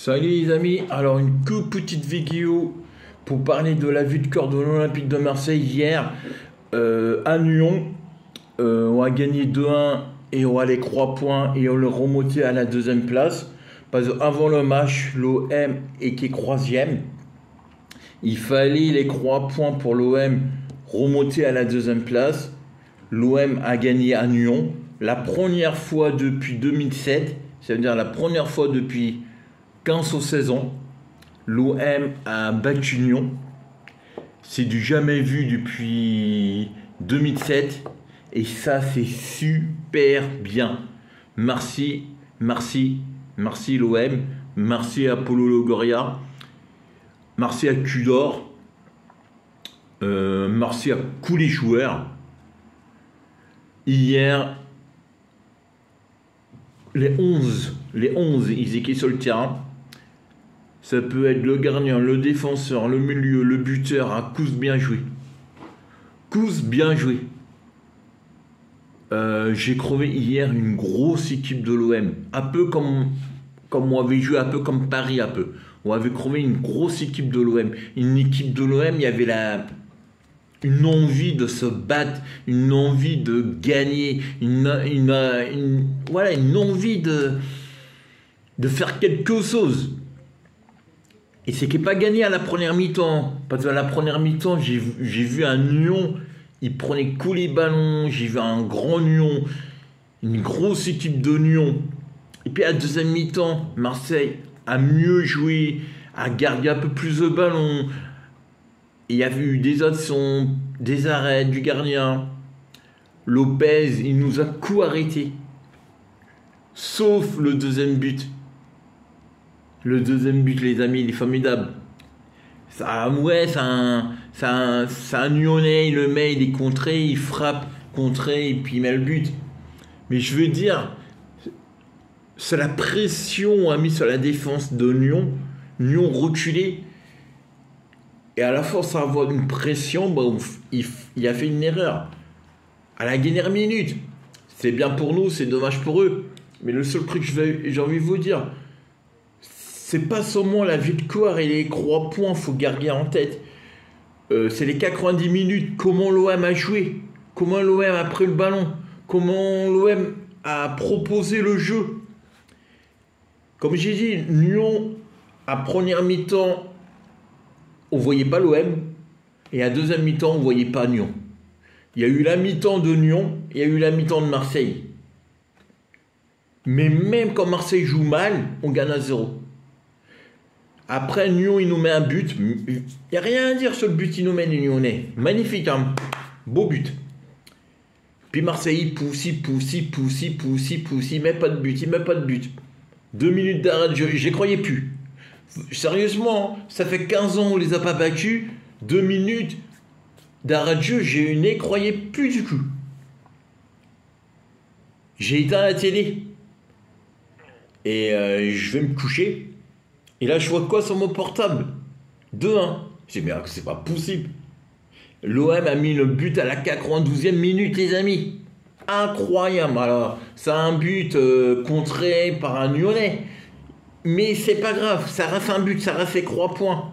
Salut les amis, alors une toute petite vidéo pour parler de la vue de cœur de l'Olympique de Marseille hier à Nyon. On a gagné 2-1 et on a les 3 points et on le remonté à la deuxième place. Parce qu'avant le match, l'OM était troisième. Il fallait les 3 points pour l'OM remonter à la deuxième place. L'OM a gagné à Nyon. La première fois depuis 2007, c'est-à-dire la première fois depuis 15 ou 16 ans, l'OM a battu Nyon. C'est du jamais vu depuis 2007. Et ça, c'est super bien. Merci, merci, merci l'OM. Merci à Polo Longoria. Merci à Tudor. Merci à tous les joueurs. Hier, les 11, ils étaient sur le terrain. Ça peut être le gardien, le défenseur, le milieu, le buteur. À tous bien joué. Tous bien joué. J'ai trouvé hier une grosse équipe de l'OM. Un peu comme on avait joué, un peu comme Paris, un peu. On avait trouvé une grosse équipe de l'OM. Une équipe de l'OM, il y avait une envie de se battre, une envie de gagner, une envie de faire quelque chose. Et c'est qu'il n'est pas gagné à la première mi-temps. Parce qu'à la première mi-temps, j'ai vu un Nyon, il prenait tous les ballons, j'ai vu un grand Nyon, une grosse équipe de Nyon. Et puis à la deuxième mi-temps, Marseille a mieux joué, a gardé un peu plus de ballons. Il y a eu des actions, des arrêts du gardien. Lopez, il nous a coup arrêté. Sauf le deuxième but. Le deuxième but, les amis, il est formidable. Ça, ouais, c'est un Lyonnais, il le met, il est contré, il frappe, contré, et puis il met le but. Mais je veux dire, c'est la pression a mis sur la défense de Nyon. Nyon reculé. Et à la force d'avoir une pression, il a fait une erreur. À la dernière minute. C'est bien pour nous, c'est dommage pour eux. Mais le seul truc que j'ai envie de vous dire, c'est pas seulement la victoire et les 3 points, faut garder en tête. C'est les 90 minutes, comment l'OM a joué, comment l'OM a pris le ballon, comment l'OM a proposé le jeu. Comme j'ai dit, Nyon, à première mi-temps, on ne voyait pas l'OM, et à deuxième mi-temps, on ne voyait pas Nyon. Il y a eu la mi-temps de Nyon, il y a eu la mi-temps de Marseille. Mais même quand Marseille joue mal, on gagne à 0. Après, Nyon, il nous met un but. Il n'y a rien à dire sur le but qu'il nous met, les Nyonnais. Magnifique, hein. Beau but. Puis Marseille, il pousse, il met pas de but, il met pas de but. 2 minutes d'arrêt de jeu, j'y croyais plus. Sérieusement, ça fait 15 ans on les a pas battus. 2 minutes d'arrêt de jeu, je n'y croyais plus du coup. J'ai éteint la télé. Et je vais me coucher. Et là, je vois quoi sur mon portable? 2-1. J'ai dit, mais c'est pas possible. L'OM a mis le but à la 92e minute, les amis. Incroyable. Alors, c'est un but contré par un Lyonnais. Mais c'est pas grave. Ça reste un but, ça reste les 3 points.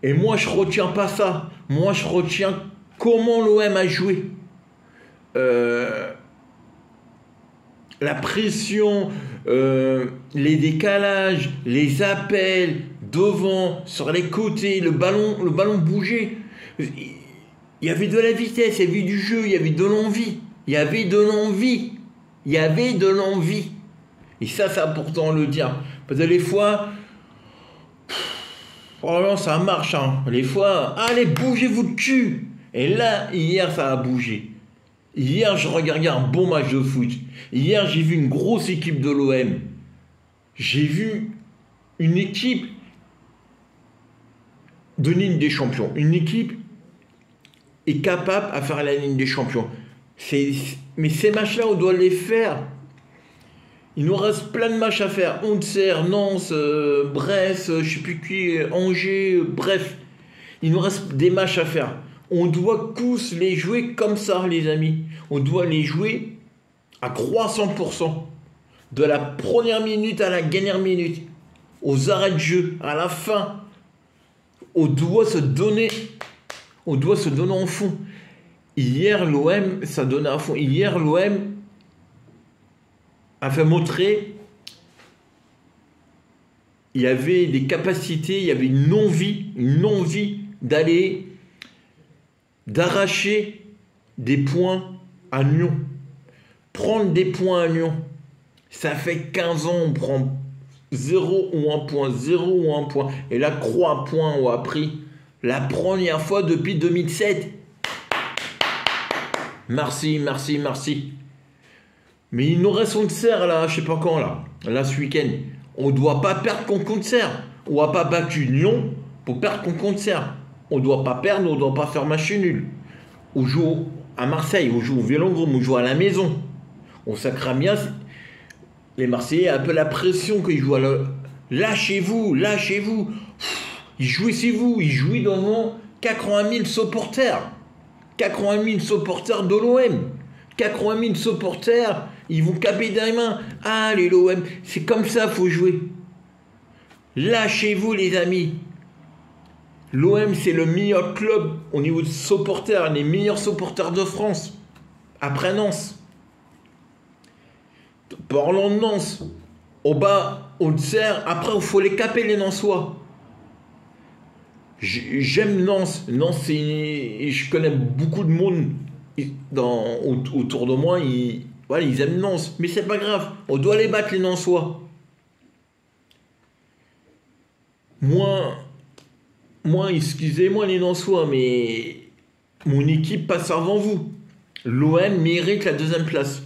Et moi, je retiens pas ça. Moi, je retiens comment l'OM a joué. La pression, les décalages, les appels devant, sur les côtés, le ballon bougeait. Il y avait de la vitesse, il y avait du jeu, il y avait de l'envie. Il y avait de l'envie. Il y avait de l'envie. Et ça, c'est important de le dire. Parce que les fois, oh non, ça marche. Hein. Les fois, allez, bougez-vous de cul. Et là, hier, ça a bougé. Hier, je regardais un bon match de foot. Hier, j'ai vu une grosse équipe de l'OM. J'ai vu une équipe de Ligue des Champions. Une équipe est capable à faire la Ligue des Champions. Mais ces matchs-là, on doit les faire. Il nous reste plein de matchs à faire. Auxerre, Nantes, Brest, je ne sais plus qui, Angers, bref. Il nous reste des matchs à faire. On doit tous les jouer comme ça, les amis. On doit les jouer à 300%. De la première minute à la dernière minute. aux arrêts de jeu, à la fin. On doit se donner en fond. Hier, l'OM, ça donnait à fond. Hier, l'OM a fait montrer il y avait des capacités, il y avait une envie d'arracher des points à Lyon. Prendre des points à Lyon. Ça fait 15 ans, on prend 0 ou 1 point, 0 ou 1 point. Et là, 3 points ont appris. La première fois depuis 2007. Merci. Mais il nous reste Auxerre là, je sais pas quand là ce week-end. On doit pas perdre contre Auxerre. On n'a pas battu Lyon pour perdre contre Auxerre. On doit pas perdre, on doit pas faire match nul. On joue à Marseille, on joue au Vélodrome, on joue à la maison. On sacre bien. Les Marseillais ont un peu la pression qu'ils jouent à la... Lâchez-vous. Jouissez-vous, ils jouent devant 80 000 supporters. 80 000 supporters de l'OM. 80 000 supporters, ils vont caper des mains. Allez l'OM, c'est comme ça, faut jouer. Lâchez-vous les amis. L'OM c'est le meilleur club au niveau de supporters, les meilleurs supporters de France. Après Nantes. Parlons de Nantes. Au bas, Auxerre, après il faut les caper les Nançois. J'aime Nantes. Nantes, je connais beaucoup de monde autour de moi. Ils aiment Nantes. Mais c'est pas grave. On doit les battre, les Nançois. Moi, excusez-moi les Nançois, mais mon équipe passe avant vous. L'OM mérite la deuxième place.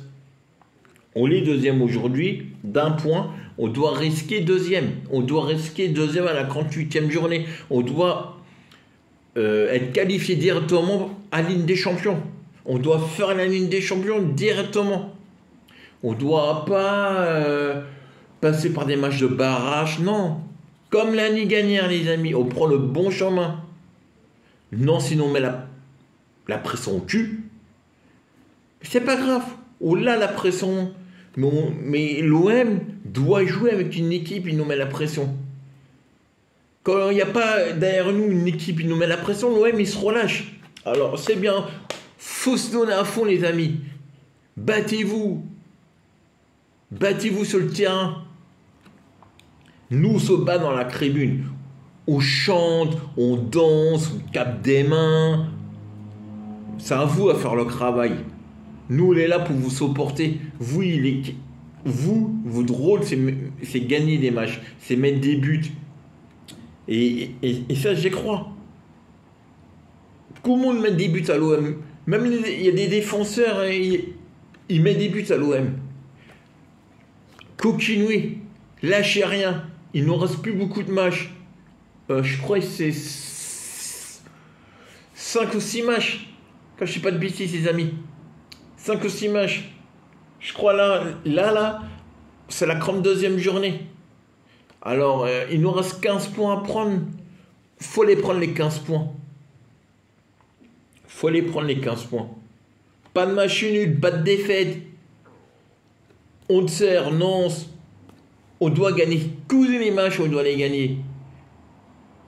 On est deuxième aujourd'hui, d'un point. On doit risquer deuxième. On doit risquer deuxième à la 38e journée. On doit être qualifié directement à la Ligue des Champions. On doit faire la Ligue des Champions directement. On ne doit pas passer par des matchs de barrage. Non. Comme l'année dernière, les amis. On prend le bon chemin. Non, sinon on met la pression au cul. C'est pas grave. On a la pression. Mais l'OM doit jouer avec une équipe, il nous met la pression. Quand il n'y a pas derrière nous une équipe, il nous met la pression, l'OM il se relâche. Alors c'est bien, faut se donner à fond les amis. Battez-vous sur le terrain. Nous on se bat dans la tribune. On chante, on danse, on capte des mains. C'est à vous à faire le travail. Nous, on est là pour vous supporter. Votre rôle, c'est gagner des matchs, c'est mettre des buts. Et ça, j'y crois. Comment mettre des buts à l'OM? Même il y a des défenseurs, ils mettent des buts à l'OM. Continuez, lâchez rien. Il ne nous reste plus beaucoup de matchs. Je crois que c'est 5 ou 6 matchs. Quand je ne sais pas de bêtises, les amis. 5 ou 6 matchs. Je crois là, c'est la 32e journée. Alors, il nous reste 15 points à prendre. Faut les prendre les 15 points. Pas de match nul, pas de défaite. Auxerre, Nantes. On doit gagner. Tous les matchs, on doit les gagner.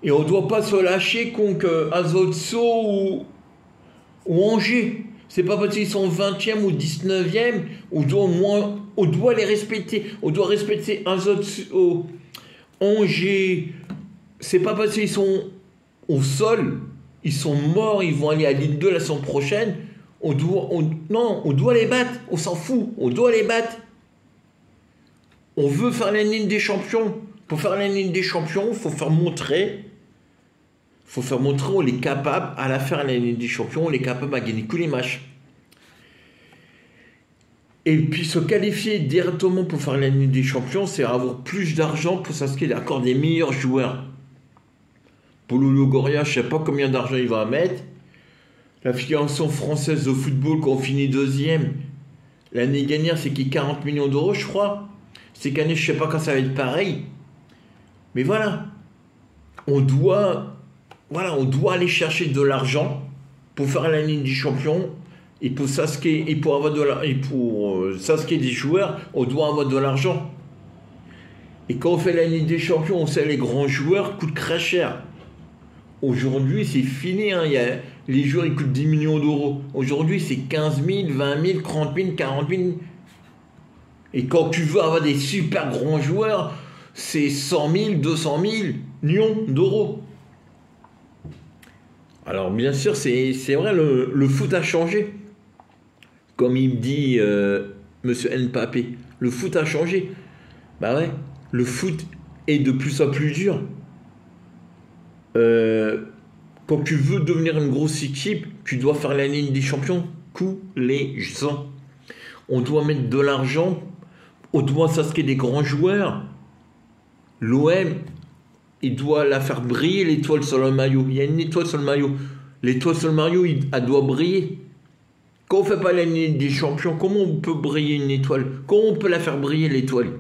Et on ne doit pas se lâcher contre Ajaccio ou Angers. C'est pas parce qu'ils sont 20e ou 19e, on doit les respecter. On doit respecter Ajaccio, Angers. C'est pas parce qu'ils sont au sol, ils sont morts, ils vont aller à Ligue 2 la semaine prochaine. On doit les battre. On s'en fout. On doit les battre. On veut faire la Ligue des Champions. Pour faire la Ligue des Champions, il faut faire montrer. On est capable à la faire la Ligue des Champions, on est capable à gagner tous les matchs. Et puis se qualifier directement pour faire la Ligue des Champions, c'est avoir plus d'argent pour s'inscrire encore des meilleurs joueurs. Paulo Longoria, je ne sais pas combien d'argent il va mettre. La Fédération française de football, quand on finit deuxième, l'année dernière, c'est qui 40 millions d'euros, je crois. Cette année, je ne sais pas quand ça va être pareil. Mais voilà. On doit aller chercher de l'argent pour faire la Ligue des Champions et pour s'inscrire des joueurs, on doit avoir de l'argent. Et quand on fait la Ligue des Champions, on sait les grands joueurs coûtent très cher. Aujourd'hui, c'est fini. Hein. Les joueurs, ils coûtent 10 millions d'euros. Aujourd'hui, c'est 15 000, 20 000, 30 000, 40 000. Et quand tu veux avoir des super grands joueurs, c'est 100 000, 200 000 millions d'euros. Alors, bien sûr, c'est vrai, le foot a changé. Comme il me dit Monsieur Mbappé, le foot a changé. Bah ouais, le foot est de plus en plus dur. Quand tu veux devenir une grosse équipe, tu dois faire la Ligue des Champions tous les ans. On doit mettre de l'argent, on doit s'inscrire des grands joueurs. L'OM, il doit la faire briller l'étoile sur le maillot. Il y a une étoile sur le maillot. L'étoile sur le maillot, elle doit briller. Quand on ne fait pas la Ligue des Champions, comment on peut briller une étoile? Comment on peut la faire briller l'étoile?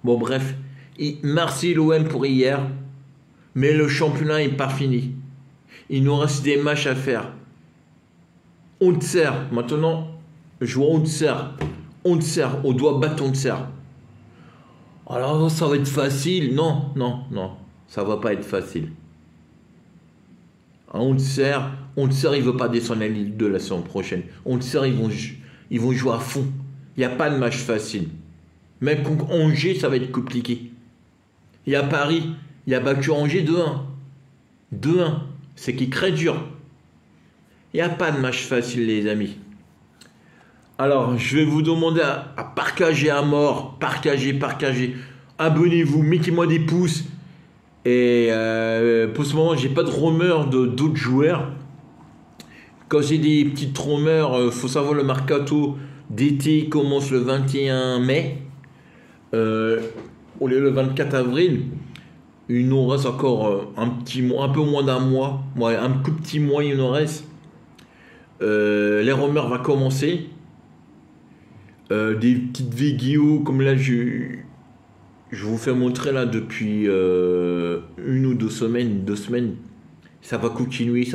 Bon bref, merci l'OM pour hier. Mais le championnat n'est pas fini. Il nous reste des matchs à faire. On te sert. Maintenant, je vois on te sert. On te sert. On doit battre on te sert. Alors ça va être facile. Non, non, non. Ça va pas être facile. On te sert. On te sert, il ne veut pas descendre la Ligue 2 la saison prochaine. On te sert, ils vont jouer à fond. Il n'y a pas de match facile. Même contre Angers, ça va être compliqué. Il y a Paris. Il a battu Angers 2-1. 2-1. C'est qui très dur. Il n'y a pas de match facile, les amis. Alors, je vais vous demander à partager à mort. Partagez. Abonnez-vous. Mettez-moi des pouces. Et pour ce moment, j'ai pas de rumeurs d'autres joueurs. Quand j'ai des petites rumeurs, faut savoir le mercato d'été commence le 21 mai. On est le 24 avril. Il nous reste encore un peu moins d'un mois. Ouais, un tout petit mois, il nous reste. Les rumeurs vont commencer. Des petites vidéos comme là, je vous fais montrer là depuis 1 ou 2 semaines. 2 semaines. Ça va continuer.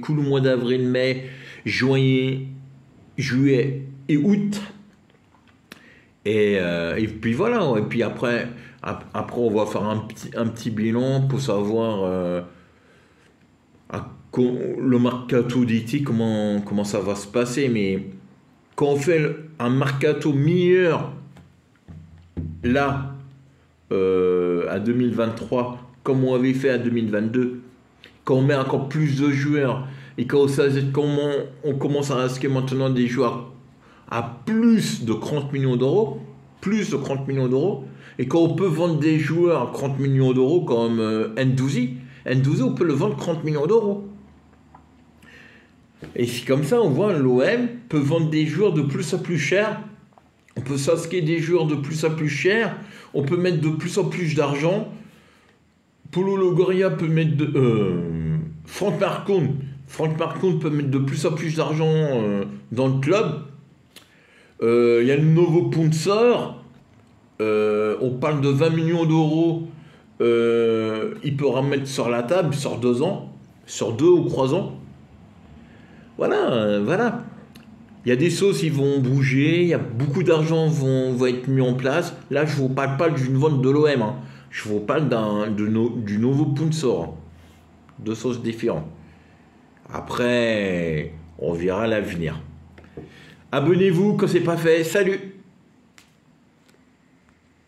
Tout le mois d'avril, mai, juin, juillet et août. Et puis voilà. Et puis après, on va faire un petit bilan pour savoir le mercato d'été, comment ça va se passer. Mais quand on fait un mercato meilleur, là, à 2023, comme on avait fait à 2022, quand on met encore plus de joueurs, et quand on commence à inscrire maintenant des joueurs à plus de 30 millions d'euros, et quand on peut vendre des joueurs à 30 millions d'euros comme Ndouzi, on peut le vendre 30 millions d'euros. Et c'est comme ça, on voit l'OM peut vendre des joueurs de plus en plus cher. On peut s'inscrire des joueurs de plus en plus cher. On peut mettre de plus en plus d'argent. Paulo Longoria peut mettre Franck Marcon peut mettre de plus en plus d'argent dans le club. Il y a le nouveau sponsor. On parle de 20 millions d'euros. Il peut remettre sur la table sur 2 ans, sur 2 ou 3 ans. Voilà. Il y a des choses qui vont bouger, il y a beaucoup d'argent va être mis en place. Là, je ne vous parle pas d'une vente de l'OM. Hein. Je vous parle du nouveau sponsor. Deux choses différentes. Après, on verra l'avenir. Abonnez-vous quand c'est pas fait. Salut!